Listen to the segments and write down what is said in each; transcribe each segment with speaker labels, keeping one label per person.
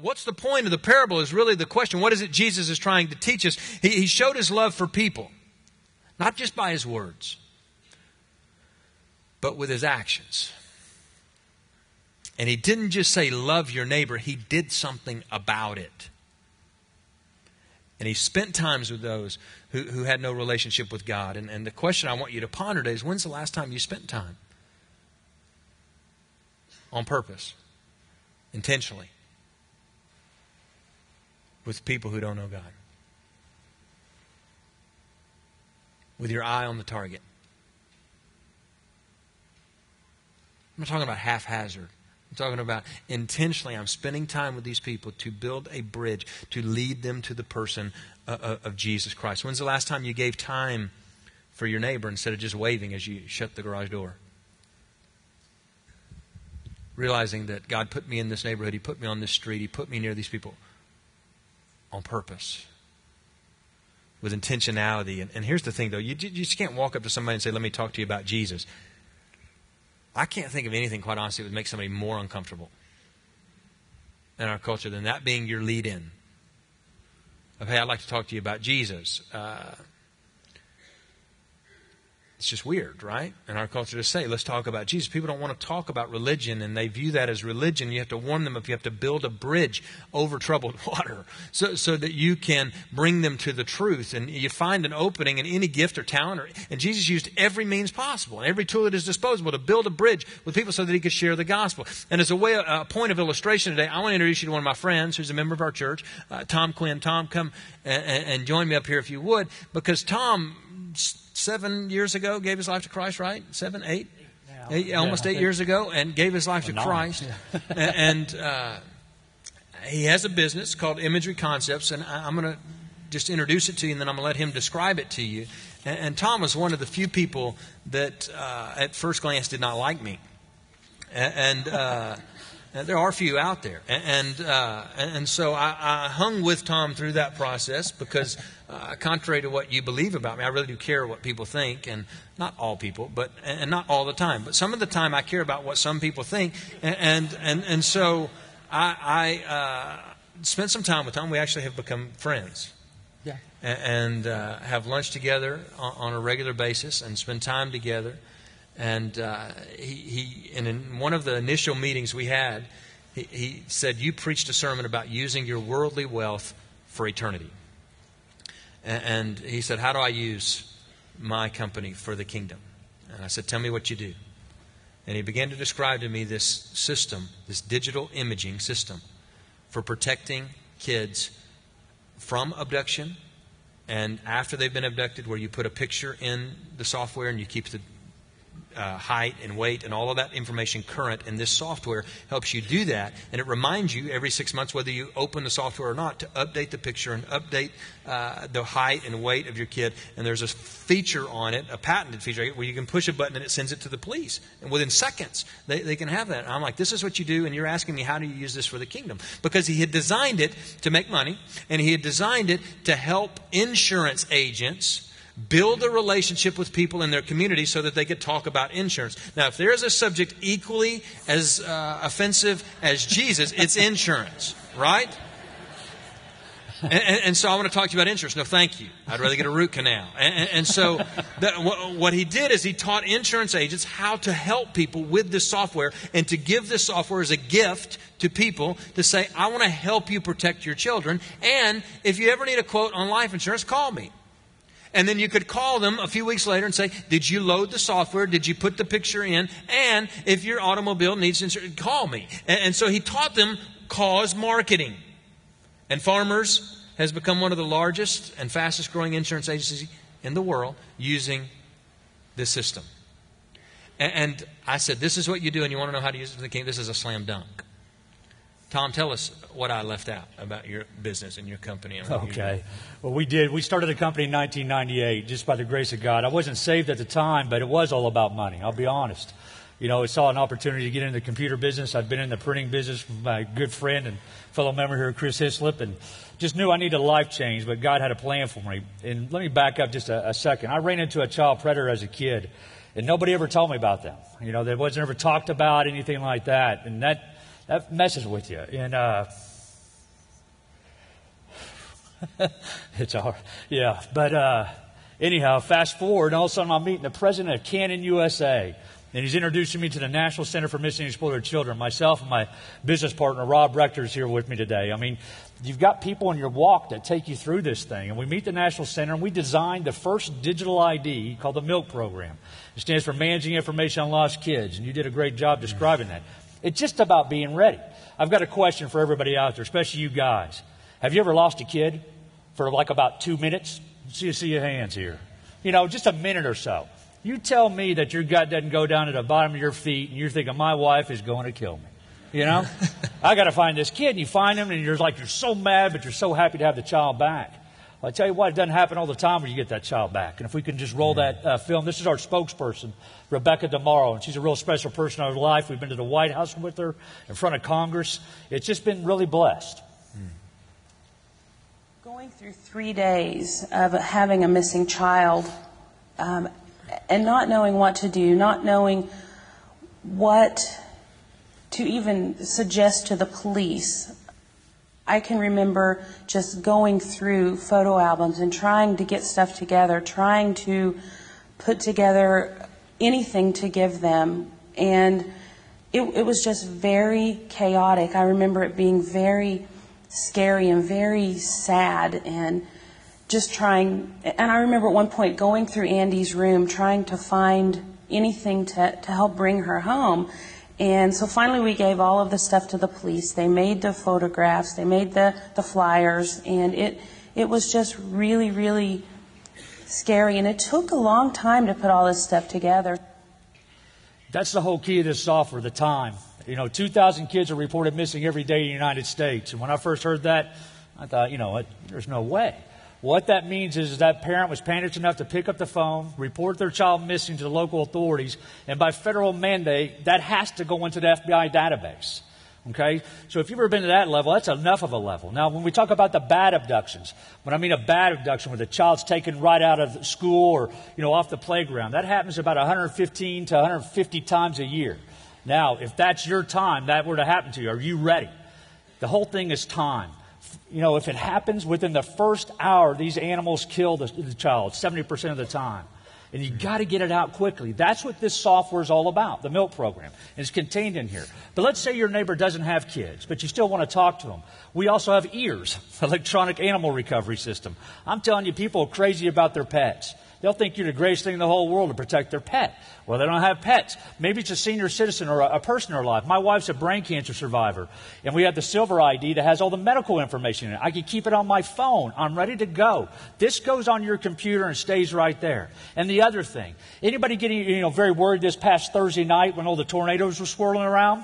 Speaker 1: what's the point of the parable is really the question. What is it Jesus is trying to teach us? He showed his love for people, not just by his words, but with his actions. And he didn't just say, love your neighbor. He did something about it. And he spent times with those who had no relationship with God. And the question I want you to ponder today is, when's the last time you spent time? On purpose. Intentionally. With people who don't know God. With your eye on the target. I'm not talking about haphazard. I'm talking about intentionally, I'm spending time with these people to build a bridge, to lead them to the person of Jesus Christ. When's the last time you gave time for your neighbor instead of just waving as you shut the garage door? Realizing that God put me in this neighborhood, He put me on this street, He put me near these people on purpose. With intentionality. And here's the thing though, you just can't walk up to somebody and say, let me talk to you about Jesus. I can't think of anything, quite honestly, that would make somebody more uncomfortable in our culture than that being your lead-in. Of, hey, I'd like to talk to you about Jesus. It's just weird, right? In our culture to say, let's talk about Jesus. People don't want to talk about religion, and they view that as religion. You have to warn them if you have to build a bridge over troubled water so that you can bring them to the truth. And you find an opening in any gift or talent. And Jesus used every means possible and every tool at His disposal to build a bridge with people so that He could share the gospel. And as a point of illustration today, I want to introduce you to one of my friends who's a member of our church, Tom Quinn. Tom, come and join me up here if you would, because Tom 7 years ago gave his life to Christ, right? 7, 8? Almost 8 years ago, and gave his life to Christ. And he has a business called Imagery Concepts, and I'm going to just introduce it to you, and then I'm going to let him describe it to you. And Tom was one of the few people that at first glance did not like me. And there are a few out there. And so I hung with Tom through that process because contrary to what you believe about me, I really do care what people think, and not all people, and not all the time. But some of the time I care about what some people think. And so I spent some time with Tom. We actually have become friends. Yeah. And have lunch together on a regular basis and spend time together. And and in one of the initial meetings we had, he said, you preached a sermon about using your worldly wealth for eternity. And he said, how do I use my company for the kingdom? And I said, tell me what you do. And he began to describe to me this system, this digital imaging system for protecting kids from abduction and after they've been abducted, where you put a picture in the software and you keep the height and weight and all of that information current, and this software helps you do that, and it reminds you every 6 months, whether you open the software or not, to update the picture and update the height and weight of your kid. And there's a feature on it, a patented feature, where you can push a button and it sends it to the police, and within seconds they can have that. And I'm like, this is what you do, and you're asking me, how do you use this for the kingdom? Because he had designed it to make money, and he had designed it to help insurance agents build a relationship with people in their community so that they could talk about insurance. Now, if there is a subject equally as offensive as Jesus, it's insurance, right? And so I want to talk to you about insurance. No, thank you. I'd rather get a root canal. And so what he did is he taught insurance agents how to help people with this software, and to give this software as a gift to people to say, I want to help you protect your children. And if you ever need a quote on life insurance, call me. And then you could call them a few weeks later and say, did you load the software? Did you put the picture in? And if your automobile needs insurance, call me. And so he taught them cause marketing. And Farmers has become one of the largest and fastest growing insurance agencies in the world using this system. And I said, this is what you do, and you want to know how to use it for the kingdom? This is a slam dunk. Tom, tell us what I left out about your business and your company.
Speaker 2: Okay. Well, we did. We started a company in 1998, just by the grace of God. I wasn't saved at the time, but it was all about money. I'll be honest. You know, I saw an opportunity to get into the computer business. I've been in the printing business with my good friend and fellow member here, Chris Hislop, and just knew I needed a life change, but God had a plan for me. And let me back up just a second. I ran into a child predator as a kid, and nobody ever told me about them. You know, they wasn't ever talked about, anything like that. And that messes with you. And It's all, yeah. But anyhow, fast forward, and all of a sudden I'm meeting the president of Canon USA. And he's introducing me to the National Center for Missing and Exploited Children. Myself and my business partner, Rob Rector, is here with me today. I mean, you've got people in your walk that take you through this thing. And we meet the National Center, and we designed the first digital ID called the MILK program. It stands for Managing Information on Lost Kids. And you did a great job describing that. It's just about being ready. I've got a question for everybody out there, especially you guys. Have you ever lost a kid for like about 2 minutes? See your hands here. You know, just a minute or so. You tell me that your gut doesn't go down to the bottom of your feet and you're thinking, my wife is going to kill me. You know? I got to find this kid. And you find him and you're so mad, but you're so happy to have the child back. Well, I tell you what, it doesn't happen all the time when you get that child back. And if we can just roll that film. This is our spokesperson, Rebecca DeMauro, and she's a real special person in our life. We've been to the White House with her, in front of Congress. It's just been really blessed.
Speaker 3: Going through 3 days of having a missing child, and not knowing what to do, not knowing what to even suggest to the police. I can remember just going through photo albums and trying to get stuff together, trying to put together anything to give them. And it was just very chaotic. I remember it being very scary and very sad, and just trying, and I remember at one point going through Andy's room trying to find anything to help bring her home. And so finally we gave all of the stuff to the police. They made the photographs, they made the flyers, and it was just really, really scary. And it took a long time to put all this stuff together.
Speaker 2: That's the whole key of this software, the time. 2,000 kids are reported missing every day in the United States. And when I first heard that, I thought, there's no way. What that means is that parent was panicked enough to pick up the phone, report their child missing to the local authorities, and by federal mandate, that has to go into the FBI database. Okay? So if you've ever been to that level, that's enough of a level. Now, when we talk about the bad abductions, when I mean a bad abduction where the child's taken right out of school or, off the playground, that happens about 115 to 150 times a year. Now, if that's your time, that were to happen to you, are you ready? The whole thing is time. If it happens within the first hour, these animals kill the child 70% of the time. And you've got to get it out quickly. That's what this software is all about, the MILK program. And it's contained in here. But let's say your neighbor doesn't have kids, but you still want to talk to them. We also have EARS, electronic animal recovery system. I'm telling you, people are crazy about their pets. They'll think you're the greatest thing in the whole world to protect their pet. Well, they don't have pets. Maybe it's a senior citizen or a person in their life. My wife's a brain cancer survivor, and we have the Silver ID that has all the medical information in it. I can keep it on my phone. I'm ready to go. This goes on your computer and stays right there. And the other thing, anybody getting very worried this past Thursday night when all the tornadoes were swirling around?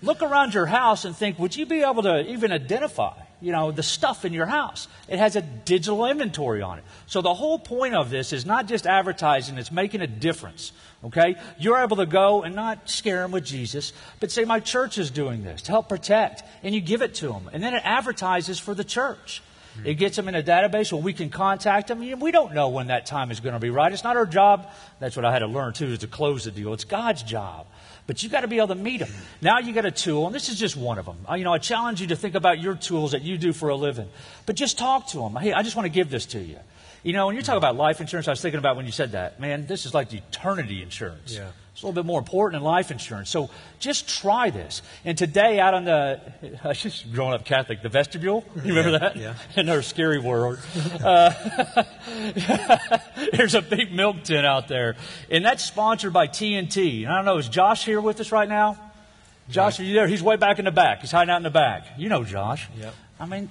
Speaker 2: Look around your house and think, would you be able to even identify the stuff in your house? It has a digital inventory on it. So the whole point of this is not just advertising, it's making a difference. Okay? You're able to go and not scare them with Jesus, but say, my church is doing this to help protect, and you give it to them. And then it advertises for the church. It gets them in a database where we can contact them. We don't know when that time is going to be right. It's not our job. That's what I had to learn, too, is to close the deal. It's God's job. But you've got to be able to meet them. Now you got a tool, and this is just one of them. I challenge you to think about your tools that you do for a living. But just talk to them. Hey, I just want to give this to you. When you talk about life insurance, I was thinking about when you said that. Man, this is like the eternity insurance. Yeah. It's a little bit more important than life insurance. So just try this. And today out on I was just growing up Catholic, the vestibule. You remember that? Yeah. In our scary world. There's a big milk tin out there. And that's sponsored by TNT. And I don't know, is Josh here with us right now? Josh, are you there? He's way back in the back. He's hiding out in the back. You know Josh. Yep.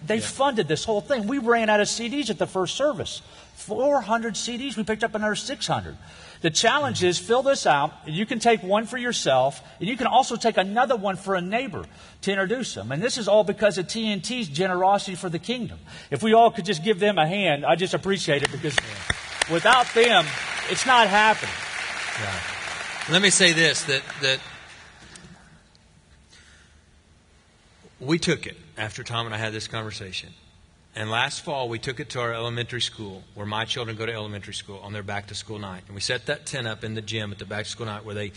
Speaker 2: They funded this whole thing. We ran out of CDs at the first service. 400 CDs. We picked up another 600. The challenge is fill this out. You can take one for yourself, and you can also take another one for a neighbor to introduce them. And this is all because of TNT's generosity for the kingdom. If we all could just give them a hand, I just appreciate it, because without them, it's not happening.
Speaker 1: Yeah. Let me say this, that we took it after Tom and I had this conversation. And last fall, we took it to our elementary school, where my children go to elementary school, on their back-to-school night. And we set that tent up in the gym at the back-to-school night where they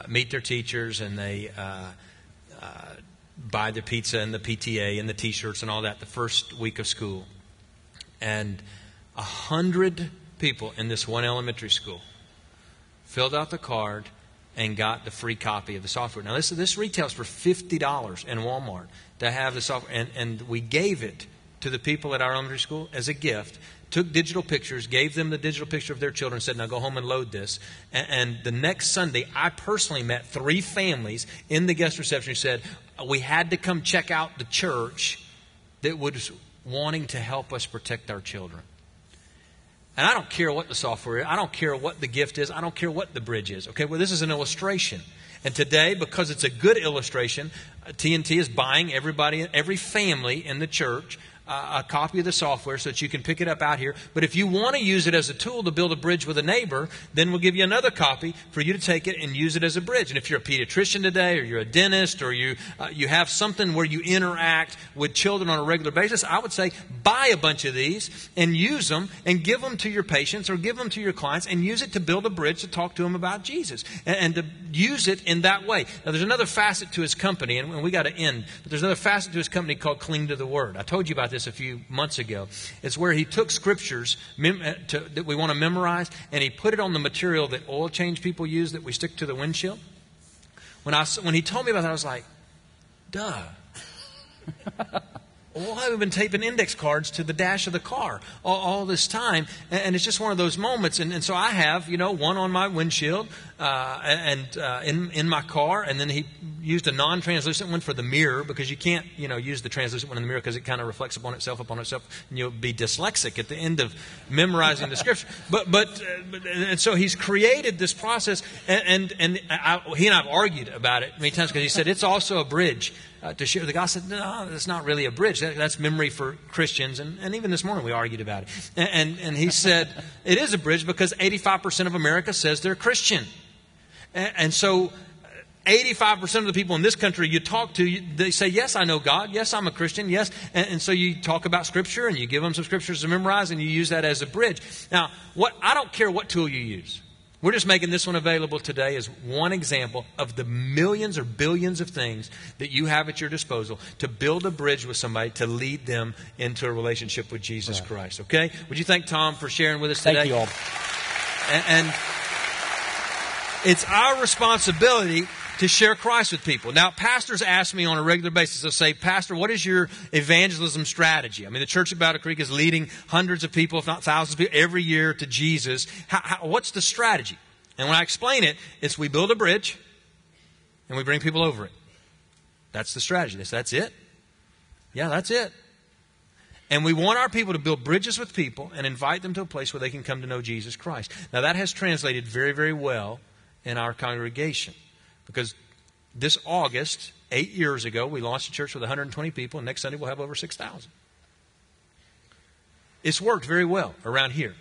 Speaker 1: meet their teachers and they buy the pizza and the PTA and the T-shirts and all that the first week of school. And 100 people in this one elementary school filled out the card and got the free copy of the software. Now, this retails for $50 in Walmart to have the software. And we gave it to the people at our elementary school as a gift. Took digital pictures, gave them the digital picture of their children, said, now go home and load this. And the next Sunday, I personally met 3 families in the guest reception who said, we had to come check out the church that was wanting to help us protect our children. And I don't care what the software is. I don't care what the gift is. I don't care what the bridge is. Okay, well, this is an illustration. And today, because it's a good illustration, TNT is buying every family in the church a copy of the software so that you can pick it up out here. But if you want to use it as a tool to build a bridge with a neighbor, then we'll give you another copy for you to take it and use it as a bridge. And if you're a pediatrician today, or you're a dentist, or you have something where you interact with children on a regular basis, I would say buy a bunch of these and use them and give them to your patients or give them to your clients and use it to build a bridge to talk to them about Jesus and to use it in that way. Now, there's another facet to his company, and we got to end, but there's another facet to his company called Cling to the Word. I told you about this a few months ago. It's where he took scriptures that we want to memorize, and he put it on the material that oil change people use that we stick to the windshield. When he told me about that, I was like, duh. Well, I've been taping index cards to the dash of the car all this time, and it's just one of those moments. And so I have, one on my windshield in my car, and then he used a non-translucent one for the mirror because you can't, use the translucent one in the mirror because it kind of reflects upon itself, and you'll be dyslexic at the end of memorizing the scripture. And so he's created this process, and he and I have argued about it many times because he said it's also a bridge. To share the gospel. I said, no, that's not really a bridge. That's memory for Christians. And even this morning we argued about it. And he said, it is a bridge because 85% of America says they're Christian. And so 85% of the people in this country you talk to, they say, yes, I know God. Yes, I'm a Christian. Yes. And so you talk about Scripture and you give them some Scriptures to memorize and you use that as a bridge. Now, I don't care what tool you use. We're just making this one available today as one example of the millions or billions of things that you have at your disposal to build a bridge with somebody to lead them into a relationship with Jesus Christ. Okay? Would you thank Tom for sharing with us today?
Speaker 2: Thank you all.
Speaker 1: And it's our responsibility to share Christ with people. Now, pastors ask me on a regular basis, they'll say, Pastor, what is your evangelism strategy? I mean, the Church of Battle Creek is leading hundreds of people, if not thousands of people, every year to Jesus. What's the strategy? And when I explain it, it's we build a bridge and we bring people over it. That's the strategy. That's it? Yeah, that's it. And we want our people to build bridges with people and invite them to a place where they can come to know Jesus Christ. Now, that has translated very, very well in our congregation. Because this August, 8 years ago, we launched a church with 120 people, and next Sunday we'll have over 6,000. It's worked very well around here.